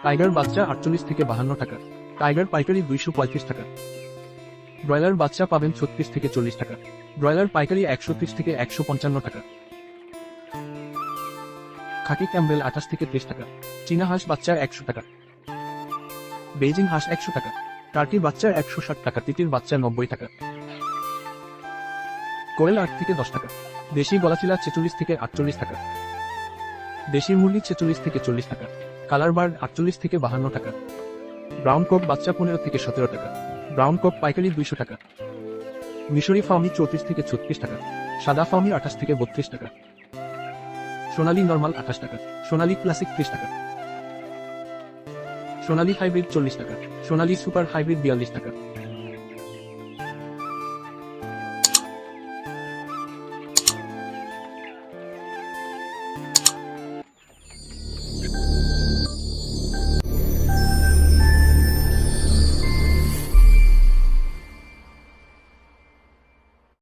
Tiger বাচ্চা 48 থেকে 52 টাকা, টাইগার পাইকারি 235 টাকা। ব্রয়লার বাচ্চা পাবেন 36 থেকে 40 টাকা, ব্রয়লার পাইকারি 130 থেকে 155 টাকা। খাকি ক্যাম্বেল 28 থেকে 30 টাকা, চীনা হাঁস বাচ্চা 100 টাকা, বেজিং হাঁস 100 টাকা, টার্কি বাচ্চা 160 টাকা, তিতির বাচ্চা 90 টাকা। কোয়েল 8 থেকে 10 টাকা, দেশি গলাচিলা 46 থেকে 48 টাকা, দেশি মুরগি 46 থেকে 40 টাকা, কালার বার্ড 48 থেকে 52 টাকা। ব্রাউন কক বাচ্চা 15 থেকে 17 টাকা, ব্রাউন কক পাইকারি 200 টাকা। মিশরি ফার্মি 34 থেকে 36 টাকা, সাদা ফার্মি 28 থেকে 32 টাকা। সোনালী নরমাল 28 টাকা, সোনালী ক্লাসিক 30 টাকা, সোনালী হাইব্রিড 40 টাকা, সোনালী সুপার হাইব্রিড 42 টাকা।